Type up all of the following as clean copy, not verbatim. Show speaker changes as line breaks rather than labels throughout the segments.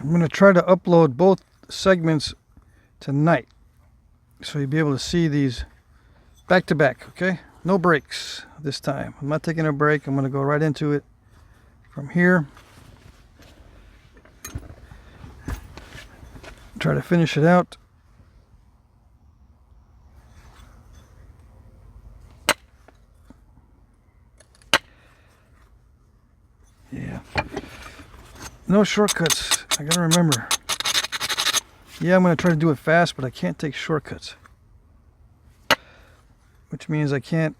I'm going to try to upload both segments tonight, so you'll be able to see these back to back, okay? No breaks this time. I'm not taking a break. I'm going to go right into it from here. Try to finish it out. Yeah. No shortcuts. I gotta remember. Yeah, I'm gonna try to do it fast, but I can't take shortcuts. Which means I can't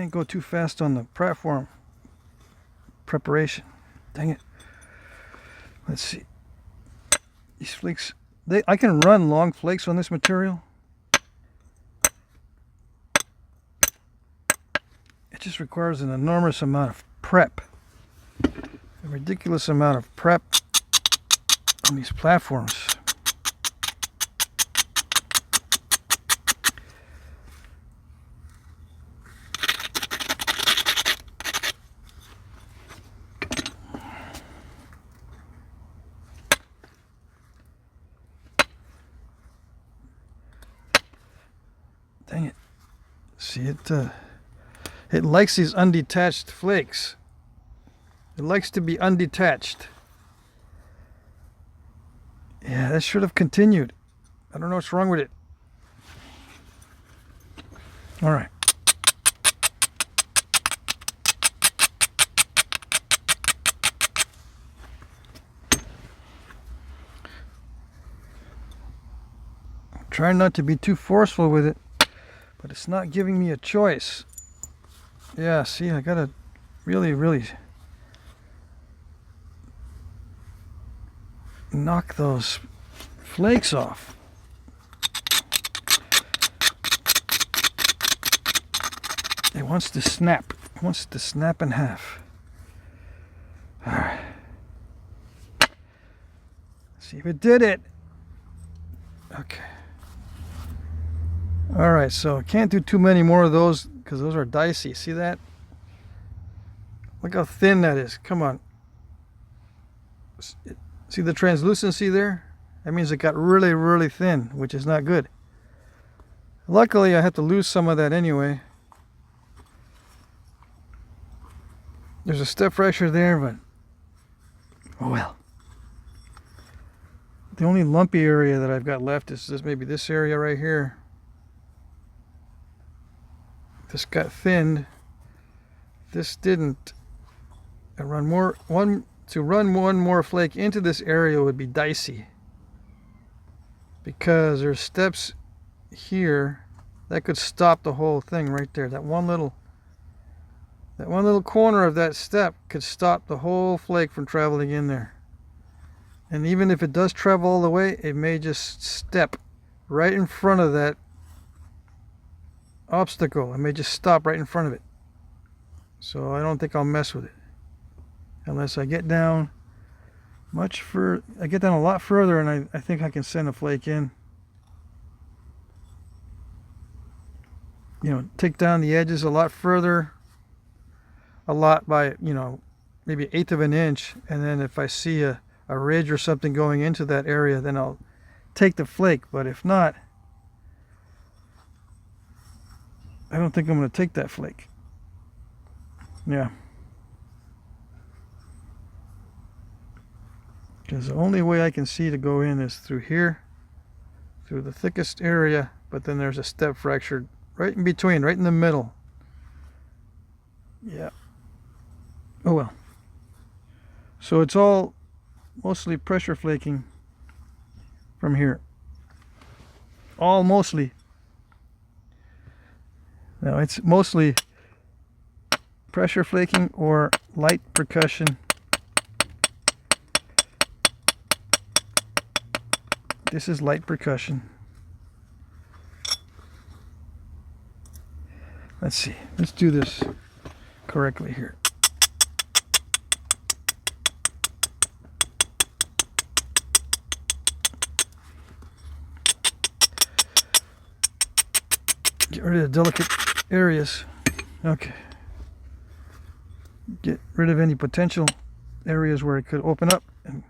go too fast on the platform preparation. Dang it. Let's see. These flakes, I can run long flakes on this material. It just requires an enormous amount of prep. A ridiculous amount of prep on these platforms. Dang it. See, it likes these undetached flakes. It likes to be undetached. Yeah, that should have continued. I don't know what's wrong with it. All right. I'm trying not to be too forceful with it, but it's not giving me a choice. Yeah, see, I gotta really knock those flakes off. It wants to snap. It wants to snap in half. All right. See if it did it. Okay. All right, so I can't do too many more of those because those are dicey. See that? Look how thin that is. Come on. See the translucency there? That means it got really thin, which is not good. Luckily, I have to lose some of that anyway. There's a step fracture there, but oh well. The only lumpy area that I've got left is maybe this area right here. This got thinned. This didn't. To run one more flake into this area would be dicey, because there's steps here that could stop the whole thing right there. That one little corner of that step could stop the whole flake from traveling in there. And even if it does travel all the way, it may just step right in front of that obstacle. It may just stop right in front of it. So I don't think I'll mess with it unless I get down much further. I get down a lot further, and I think I can send a flake in. You know, take down the edges a lot further, a lot by, you know, maybe 1/8 of an inch, and then if I see a ridge or something going into that area, then I'll take the flake. But if not, I don't think I'm going to take that flake. Yeah. Because the only way I can see to go in is through here, through the thickest area, but then there's a step fracture right in between, right in the middle. Yeah. Oh well. So it's all mostly pressure flaking from here. All mostly. Now it's mostly pressure flaking or light percussion. This is light percussion. Let's see. Let's do this correctly here. Get rid of the delicate areas. Okay. get rid of any potential areas where it could open up and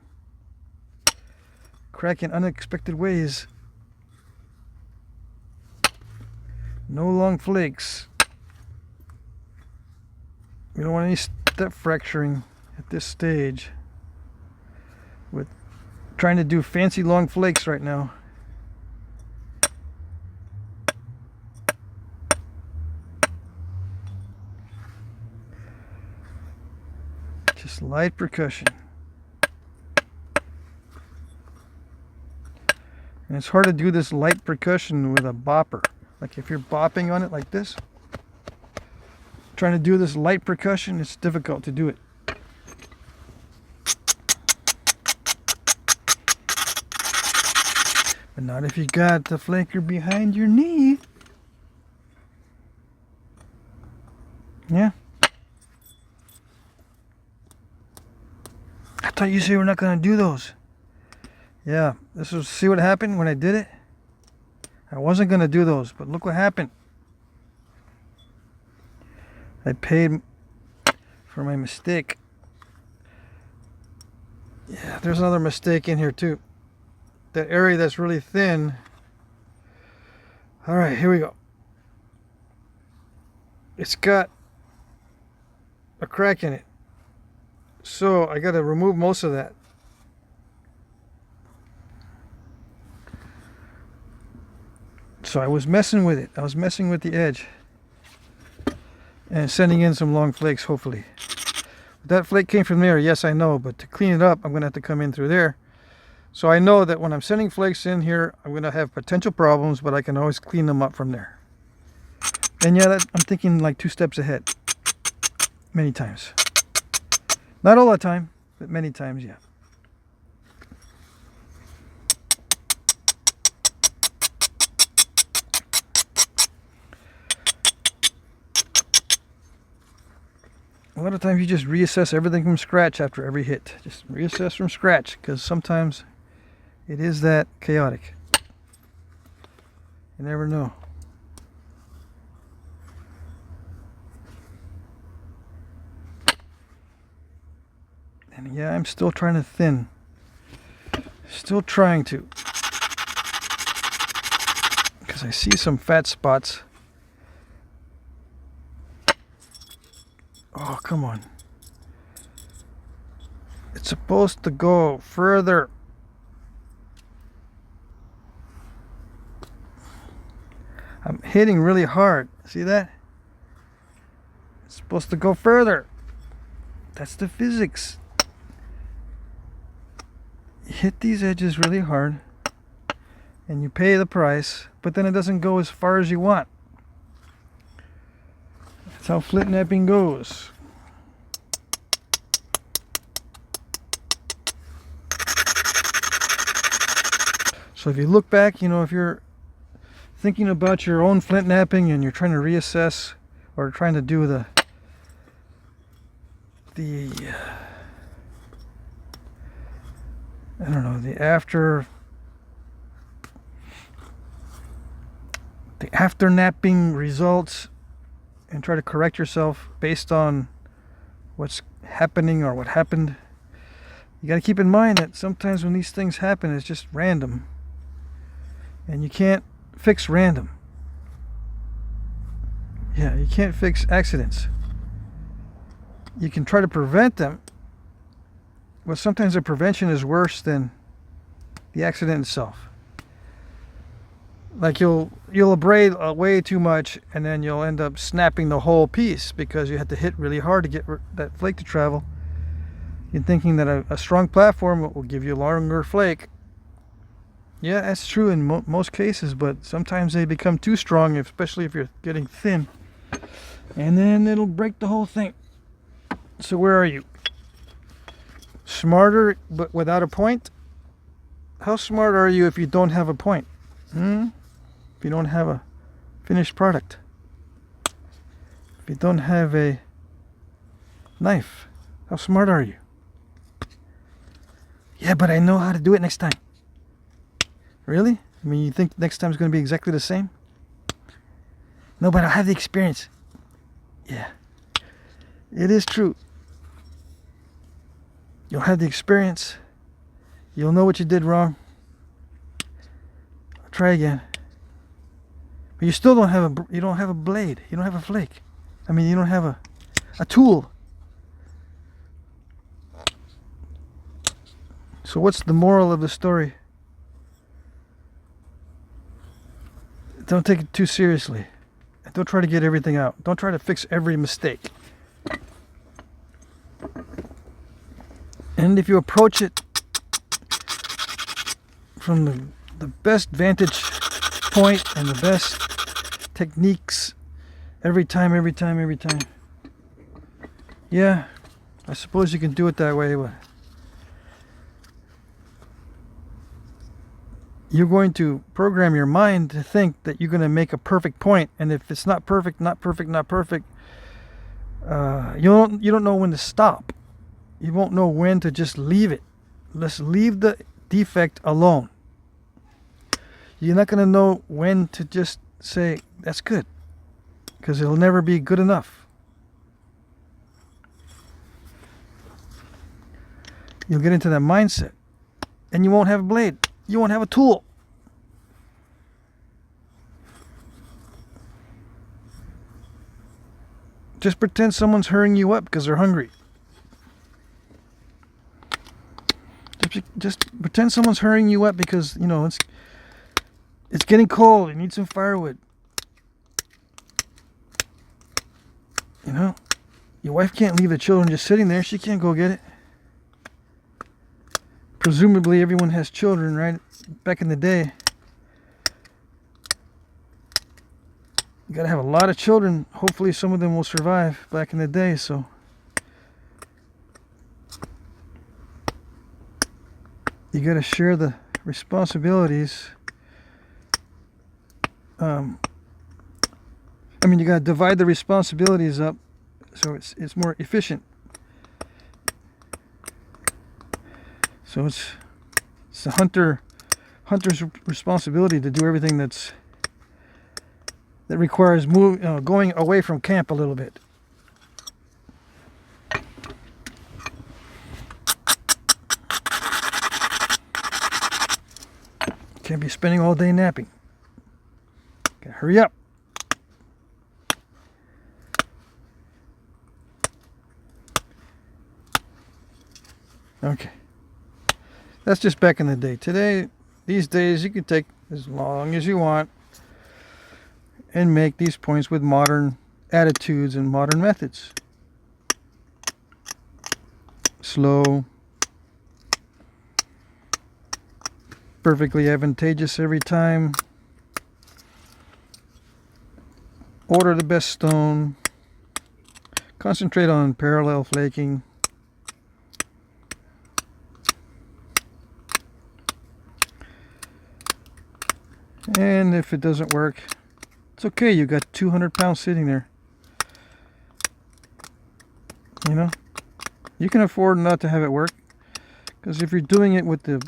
crack in unexpected ways. No long flakes. We don't want any step fracturing at this stage with trying to do fancy long flakes right now. Just light percussion. And it's hard to do this light percussion with a bopper. Like if you're bopping on it like this, trying to do this light percussion, it's difficult to do it. But not if you got the flaker behind your knee. Yeah. I thought you said we're not going to do those. Yeah, this was, see what happened when I did it? I wasn't going to do those, but look what happened. I paid for my mistake. Yeah, there's another mistake in here too. That area that's really thin. All right, here we go. It's got a crack in it. So I got to remove most of that. So I was messing with it. I was messing with the edge. And sending in some long flakes, hopefully. That flake came from there, yes, I know. But to clean it up, I'm going to have to come in through there. So I know that when I'm sending flakes in here, I'm going to have potential problems, but I can always clean them up from there. And yeah, I'm thinking like 2 steps ahead. Many times. Not all the time, but many times, yeah. A lot of times you just reassess everything from scratch after every hit. Just reassess from scratch, because sometimes it is that chaotic. You never know. And yeah, I'm still trying to thin. Still trying to. Because I see some fat spots. Oh, come on. It's supposed to go further. I'm hitting really hard. See that? It's supposed to go further. That's the physics. You hit these edges really hard and you pay the price, but then it doesn't go as far as you want. That's how Flintknapping goes. So if you look back, you know, if you're thinking about your own Flintknapping and you're trying to reassess or trying to do the I don't know, the after napping results, and try to correct yourself based on what's happening or what happened. You got to keep in mind that sometimes when these things happen, it's just random, and you can't fix random. Yeah, you can't fix accidents. You can try to prevent them, but sometimes the prevention is worse than the accident itself. Like you'll abrade way too much, and then you'll end up snapping the whole piece because you had to hit really hard to get that flake to travel. You're thinking that a strong platform will give you a longer flake. Yeah, that's true in most cases, but sometimes they become too strong, especially if you're getting thin, and then it'll break the whole thing. So where are you? Smarter but without a point? How smart are you if you don't have a point? If you don't have a finished product? If you don't have a knife? How smart are you? Yeah, but I know how to do it next time. Really? I mean, you think next time is going to be exactly the same? No, but I have the experience. Yeah. It is true. You'll have the experience. You'll know what you did wrong. Try again. But you still don't have a. You don't have a blade. You don't have a flake. I mean, you don't have a tool. So what's the moral of the story? Don't take it too seriously. Don't try to get everything out. Don't try to fix every mistake. And if you approach it from the best vantage point and the best techniques every time, yeah, I suppose you can do it that way, but you're going to program your mind to think that you're going to make a perfect point, and if it's not perfect, you don't know when to stop. You won't know when to just leave it. Let's leave the defect alone. You're not going to know when to just say, that's good, because it'll never be good enough. You'll get into that mindset, and you won't have a blade. You won't have a tool. Just pretend someone's hurrying you up because they're hungry. Just pretend someone's hurrying you up because, you know, it's getting cold. You need some firewood. You know, your wife can't leave the children just sitting there. She can't go get it. Presumably everyone has children, right? Back in the day, you gotta have a lot of children. Hopefully some of them will survive back in the day, so you gotta share the responsibilities. You gotta divide the responsibilities up so it's more efficient. So it's the hunter's responsibility to do everything that requires going away from camp a little bit. Can't be spending all day napping. Gotta hurry up. Okay. That's just back in the day. Today, these days, you can take as long as you want and make these points with modern attitudes and modern methods. Slow. Perfectly advantageous every time. Order the best stone. Concentrate on parallel flaking. And if it doesn't work, it's okay. You got 200 pounds sitting there. You know, you can afford not to have it work, because if you're doing it with the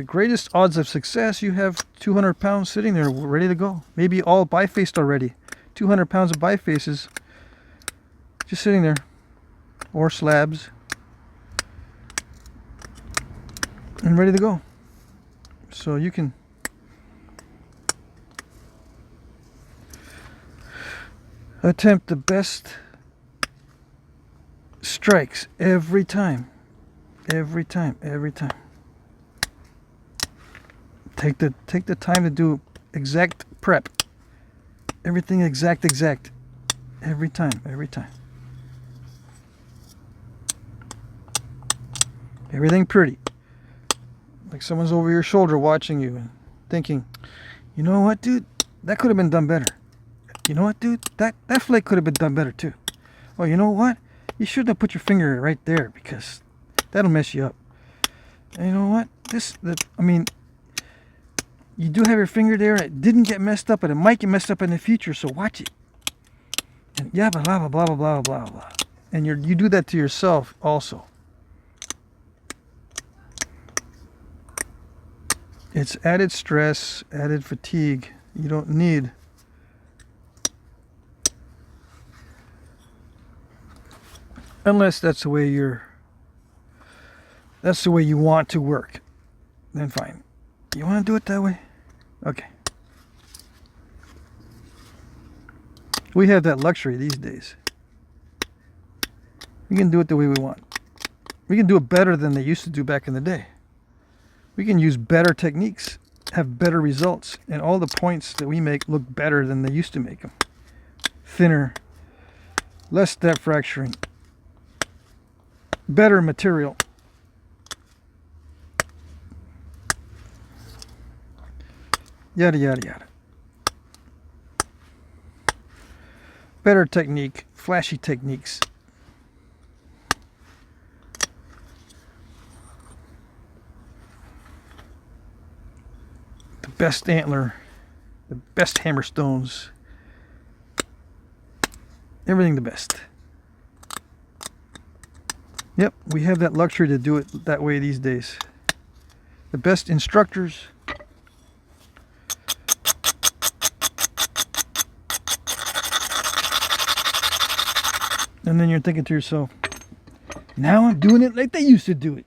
greatest odds of success, you have 200 pounds sitting there ready to go. Maybe all bifaced already. 200 pounds of bifaces just sitting there, or slabs, and ready to go. So you can attempt the best strikes every time. Take the time to do exact prep. Everything exact. Every time. Everything pretty. Like someone's over your shoulder watching you and thinking, you know what, dude? That could have been done better. You know what, dude? That flake could have been done better too. Oh, you know what? You shouldn't have put your finger right there because that'll mess you up. And you know what? You do have your finger there. It didn't get messed up, but it might get messed up in the future. So watch it. And yeah, blah blah blah blah blah blah blah. And you do that to yourself also. It's added stress, added fatigue. You don't need. Unless that's the way you want to work. Then fine. You want to do it that way? Okay. We have that luxury these days. We can do it the way we want. We can do it better than they used to do back in the day. We can use better techniques, have better results, and all the points that we make look better than they used to make them. Thinner, less depth fracturing, better material. Yada, yada, yada. Better technique, flashy techniques. The best antler, the best hammer stones, everything the best. Yep, we have that luxury to do it that way these days. The best instructors. And then you're thinking to yourself, now I'm doing it like they used to do it.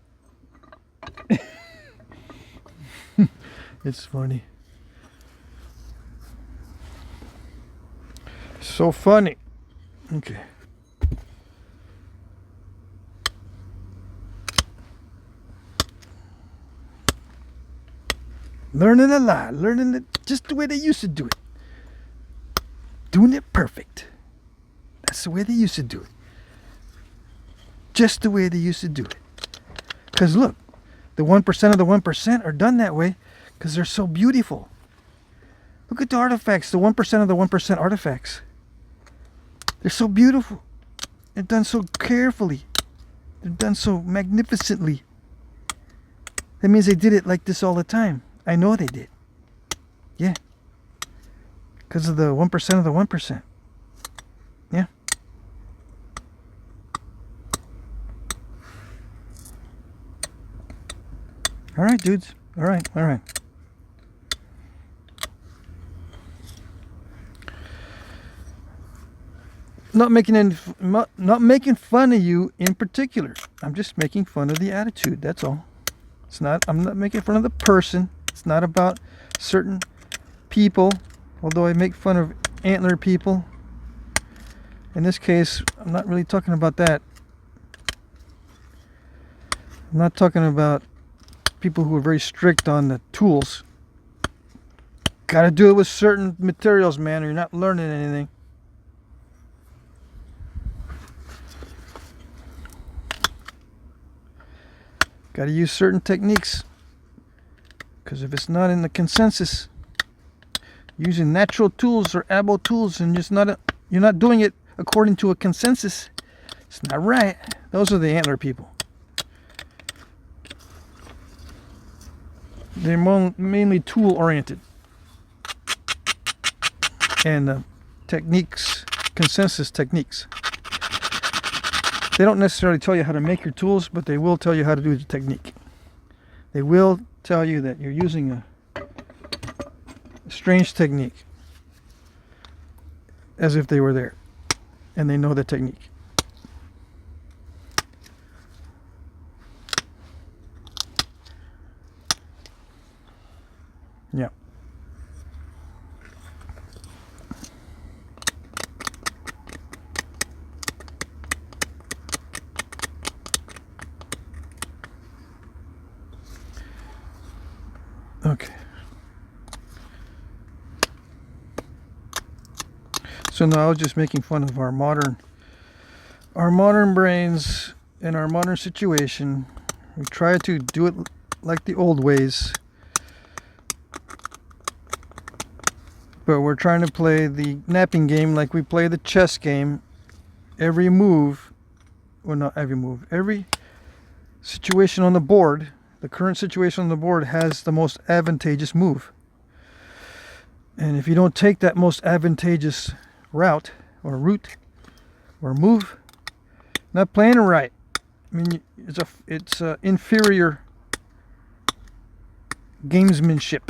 It's funny. So funny. Okay. Learning a lot. Learning it just the way they used to do it. Doing it perfect. That's the way they used to do it. Just the way they used to do it. Because look, the 1% of the 1% are done that way because they're so beautiful. Look at the artifacts, the 1% of the 1% artifacts. They're so beautiful. They're done so carefully. They're done so magnificently. That means they did it like this all the time. I know they did. Yeah. Because of the 1% of the 1%. Yeah. All right, dudes. All right, all right. Not making fun of you in particular. I'm just making fun of the attitude. That's all. It's not. I'm not making fun of the person. It's not about certain people. Although I make fun of antler people. In this case, I'm not really talking about that. I'm not talking about people who are very strict on the tools. Got to do it with certain materials, man, or you're not learning anything. Got to use certain techniques, because if it's not in the consensus, using natural tools or abo tools and you're not doing it according to a consensus, it's not right. Those are the antler people. They're mainly tool oriented, and techniques, consensus techniques. They don't necessarily tell you how to make your tools, but they will tell you how to do the technique. They will tell you that you're using a strange technique, as if they were there and they know the technique. Yeah. Okay. So now I was just making fun of our modern brains in our modern situation. We try to do it like the old ways, but we're trying to play the knapping game like we play the chess game. Every move, well, not every move, every situation on the board, the current situation on the board has the most advantageous move. And if you don't take that most advantageous route or move, not playing it right. I mean, it's a inferior gamesmanship.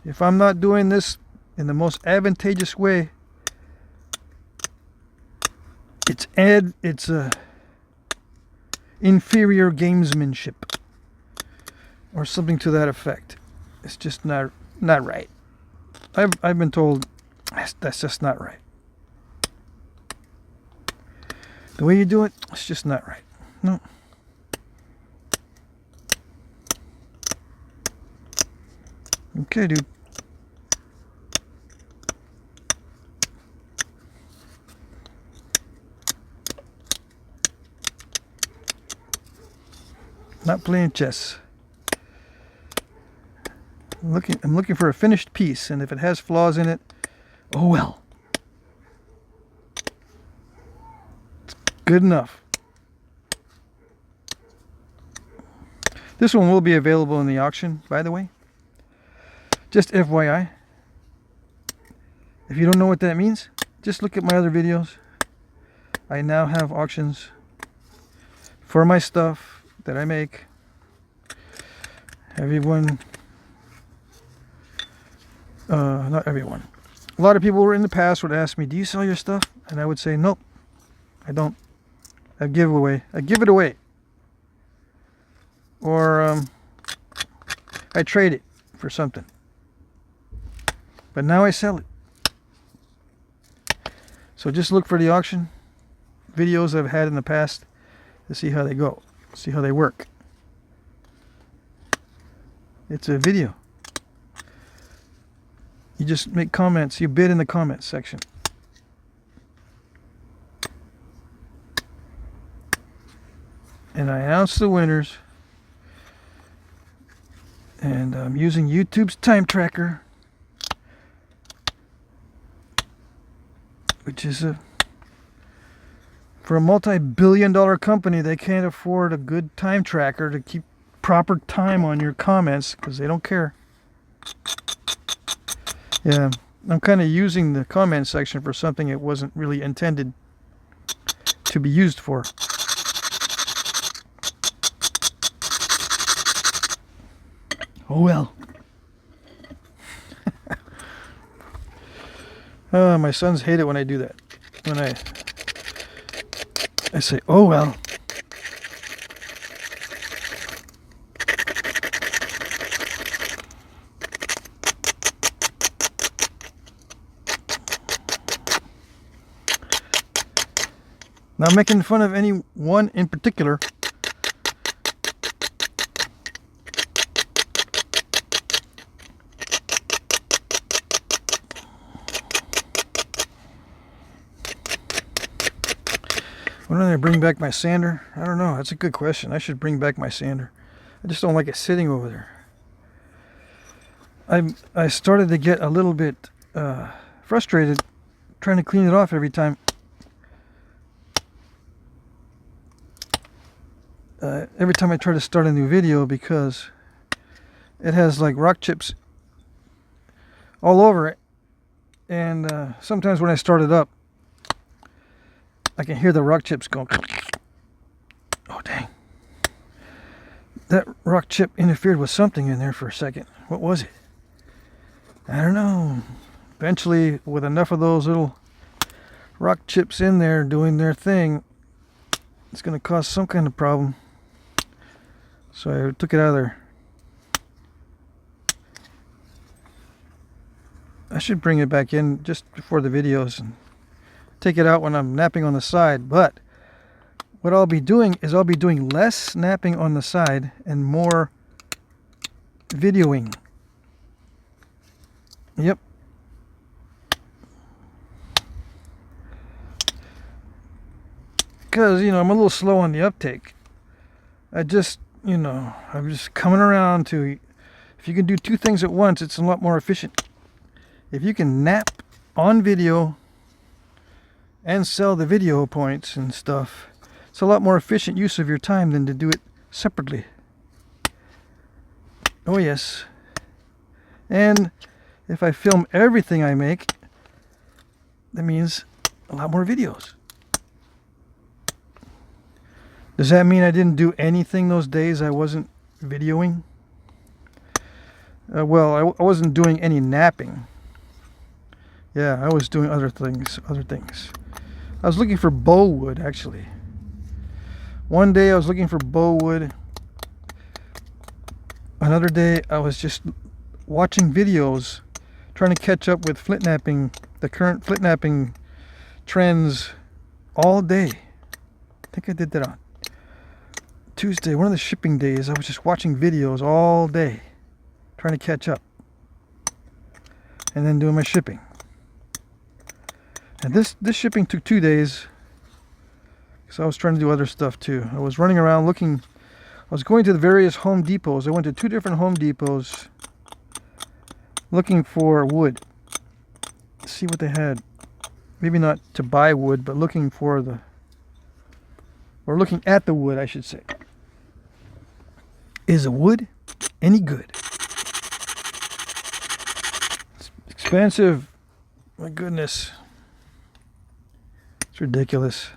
If I'm not doing this in the most advantageous way, It's inferior gamesmanship or something to that effect. It's just not right. I've been told that's just not right. The way you do it, it's just not right. No. Okay, dude. Not playing chess. I'm looking for a finished piece, and if it has flaws in it, oh well. It's good enough. This one will be available in the auction, by the way. Just FYI. If you don't know what that means, just look at my other videos. I now have auctions for my stuff that I make. Everyone, not everyone. A lot of people in the past would ask me, do you sell your stuff? And I would say, nope, I don't. I give it away. Or I trade it for something. But now I sell it. So just look for the auction videos I've had in the past to see how they go, see how they work. It's a video. You just make comments, you bid in the comments section. And I announce the winners. And I'm using YouTube's time tracker, which is for a multi-billion-dollar company, they can't afford a good time tracker to keep proper time on your comments because they don't care. Yeah, I'm kind of using the comment section for something it wasn't really intended to be used for. Oh well. My sons hate it when I do that. When I say, oh well. Not making fun of anyone in particular. When do I bring back my sander? I don't know. That's a good question. I should bring back my sander. I just don't like it sitting over there. I started to get a little bit frustrated trying to clean it off every time. Every time I try to start a new video, because it has like rock chips all over it, and sometimes when I start it up, I can hear the rock chips going. Oh dang! That rock chip interfered with something in there for a second. What was it? I don't know. Eventually, with enough of those little rock chips in there doing their thing, it's going to cause some kind of problem. So I took it out of there. I should bring it back in just before the videos and take it out when I'm napping on the side. But what I'll be doing is I'll be doing less napping on the side and more videoing. Yep. Because, you know, I'm a little slow on the uptake. I'm just coming around to, if you can do two things at once, it's a lot more efficient. If you can nap on video and sell the video points and stuff, it's a lot more efficient use of your time than to do it separately. Oh yes. And if I film everything I make, that means a lot more videos. Does that mean I didn't do anything those days I wasn't videoing? Well, I wasn't doing any napping. Yeah, I was doing other things. I was looking for bow wood, actually. One day I was looking for bow wood. Another day I was just watching videos, trying to catch up with Flintknapping, the current Flintknapping trends all day. I think I did that on Tuesday, one of the shipping days. I was just watching videos all day, trying to catch up, and then doing my shipping. And this shipping took 2 days, because I was trying to do other stuff too. I was running around looking. I was going to the various Home Depots. I went to 2 different Home Depots looking for wood. See what they had. Maybe not to buy wood, but looking for the, or looking at the wood, I should say. Is the wood any good? It's expensive. My goodness. It's ridiculous.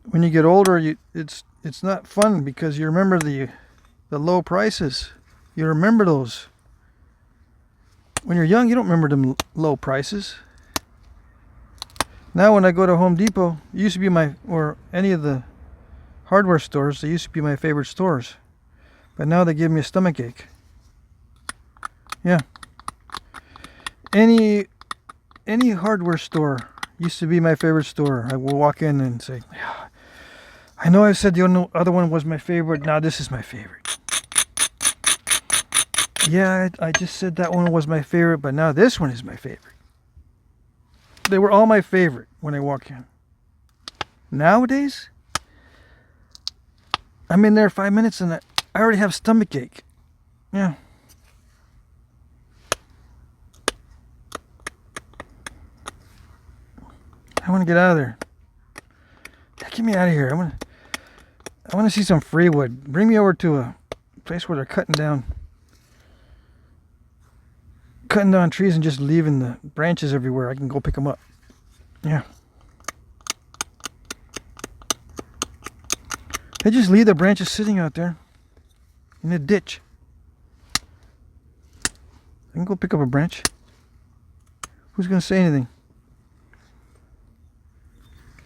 When you get older, it's not fun, because you remember the low prices. You remember those. When you're young, you don't remember them low prices. Now when I go to Home Depot, it used to be or any of the hardware stores, they used to be my favorite stores. But now they give me a stomach ache. Yeah. Any hardware store used to be my favorite store. I will walk in and say, I know I said the other one was my favorite. Now this is my favorite. Yeah, I just said that one was my favorite, but now this one is my favorite. They were all my favorite when I walk in. Nowadays, I'm in there 5 minutes and I already have stomach ache. Yeah. I want to get out of there. Get me out of here. I want to see some free wood. Bring me over to a place where they're cutting down trees and just leaving the branches everywhere. I can go pick them up. Yeah. They just leave the branches sitting out there in the ditch. I can go pick up a branch. Who's going to say anything?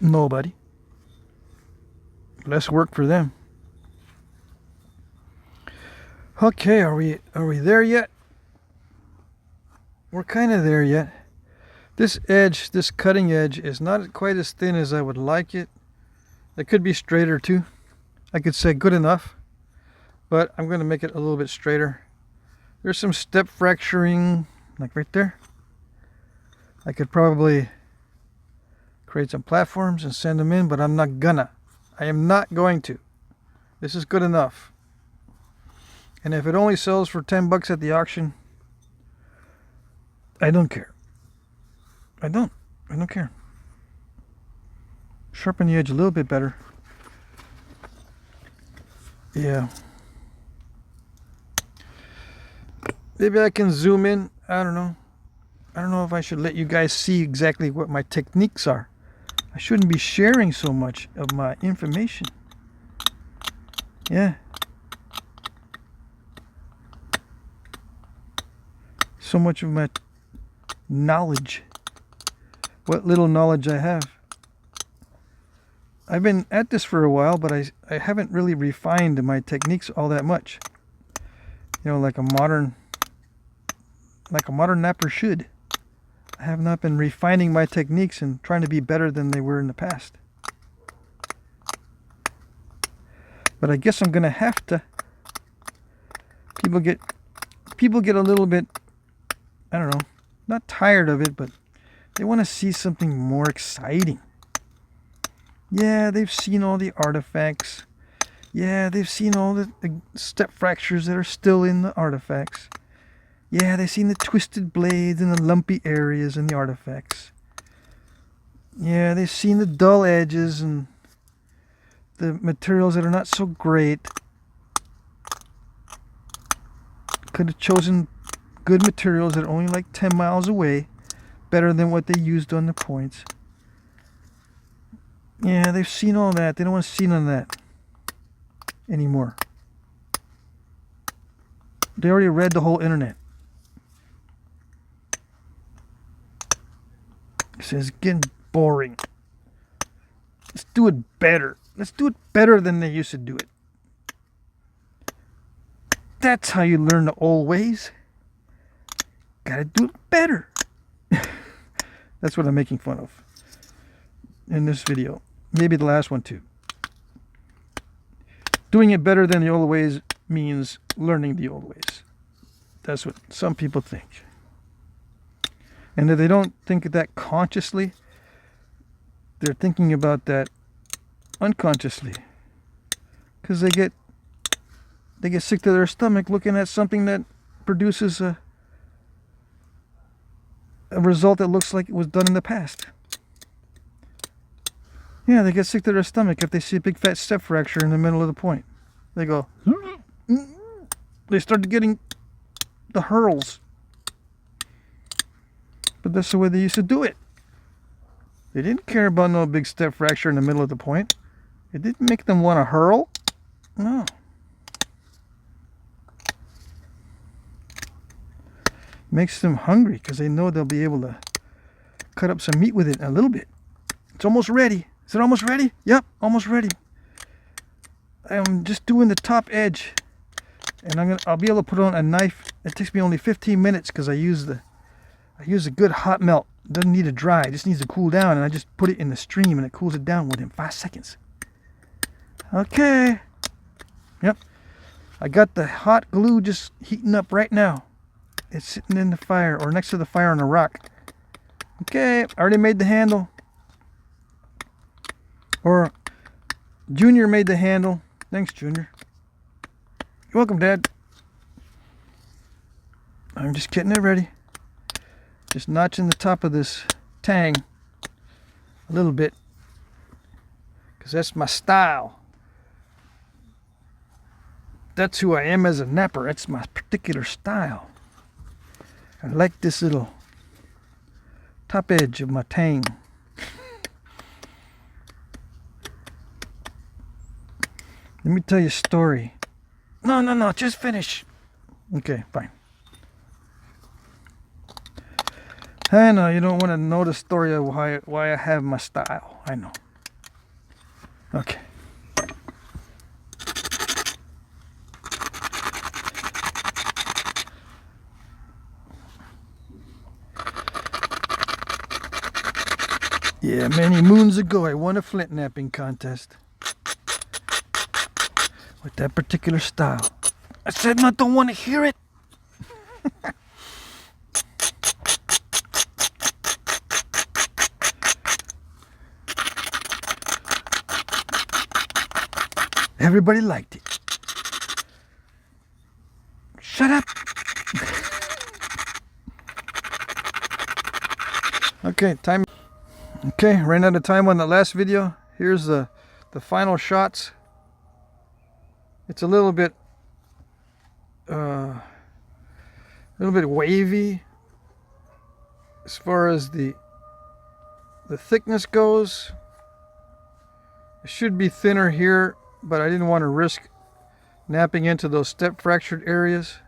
Nobody. Less work for them. Okay, are we there yet? We're kind of there yet. This edge, this cutting edge, is not quite as thin as I would like it. It could be straighter too. I could say good enough, but I'm going to make it a little bit straighter. There's some step fracturing, like right there. I could probably create some platforms and send them in, but I'm not gonna. I am not going to. This is good enough. And if it only sells for 10 bucks at the auction, I don't care. I don't care. Sharpen the edge a little bit better. Yeah. Maybe I can zoom in. I don't know. I don't know if I should let you guys see exactly what my techniques are. I shouldn't be sharing so much of my information. Yeah. So much of my knowledge. What little knowledge I have. I've been at this for a while, but I haven't really refined my techniques all that much. You know, like a modern napper should. I have not been refining my techniques and trying to be better than they were in the past. But I guess I'm gonna have to. People get a little bit, I don't know, not tired of it, but they want to see something more exciting. Yeah, they've seen all the artifacts. Yeah, they've seen all the step fractures that are still in the artifacts. Yeah, they've seen the twisted blades and the lumpy areas in the artifacts. Yeah, they've seen the dull edges and the materials that are not so great. Could have chosen good materials that are only like 10 miles away, better than what they used on the points. Yeah, they've seen all that. They don't want to see none of that anymore. They already read the whole internet. It says getting boring. Let's do it better. Let's do it better than they used to do it. That's how you learn the old ways. Gotta do it better. That's what I'm making fun of in this video. Maybe the last one too. Doing it better than the old ways means learning the old ways. That's what some people think. And if they don't think of that consciously, they're thinking about that unconsciously. Because they get sick to their stomach looking at something that produces a result that looks like it was done in the past. Yeah, they get sick to their stomach if they see a big fat step fracture in the middle of the point. They go, they start getting the hurls. But that's the way they used to do it. They didn't care about no big step fracture in the middle of the point. It didn't make them want to hurl. No. Makes them hungry because they know they'll be able to cut up some meat with it in a little bit. It's almost ready. Is it almost ready? Yep, almost ready. I'm just doing the top edge, and I'll be able to put on a knife. It takes me only 15 minutes because I use a good hot melt. It doesn't need to dry. It just needs to cool down, and I just put it in the stream, and it cools it down within 5 seconds. Okay. Yep. I got the hot glue just heating up right now. It's sitting in the fire or next to the fire on a rock. Okay, I already made the handle. Or Junior made the handle. Thanks, Junior. You're welcome, Dad. I'm just getting it ready. Just notching the top of this tang a little bit. Because that's my style. That's who I am as a napper. That's my particular style. I like this little top edge of my tang. Let me tell you a story. No, just finish. Okay, fine. I know you don't want to know the story of why I have my style. I know. Okay. Yeah, many moons ago I won a flint knapping contest with that particular style. I said no, don't want to hear it. Everybody liked it. Shut up. Okay, time. Okay, ran out of time on the last video. Here's the final shots. It's a little bit wavy as far as the thickness goes. It should be thinner here, but I didn't want to risk napping into those step fractured areas,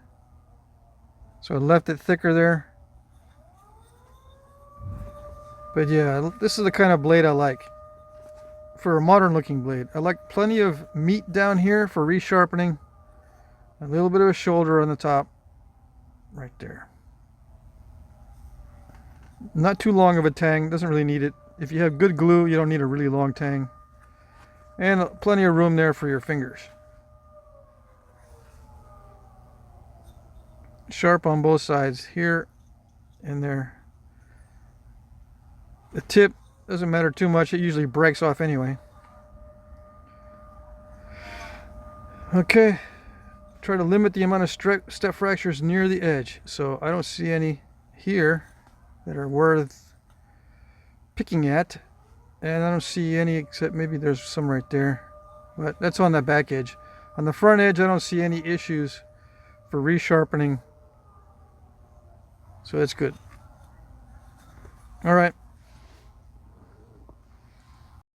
so I left it thicker there. But yeah, this is the kind of blade I like for a modern looking blade. I like plenty of meat down here for resharpening. A little bit of a shoulder on the top. Right there. Not too long of a tang. Doesn't really need it. If you have good glue, you don't need a really long tang. And plenty of room there for your fingers. Sharp on both sides. Here and there. The tip doesn't matter too much. It usually breaks off anyway. Okay. Try to limit the amount of step fractures near the edge. So I don't see any here that are worth picking at. And I don't see any except maybe there's some right there. But that's on that back edge. On the front edge, I don't see any issues for resharpening. So that's good. All right.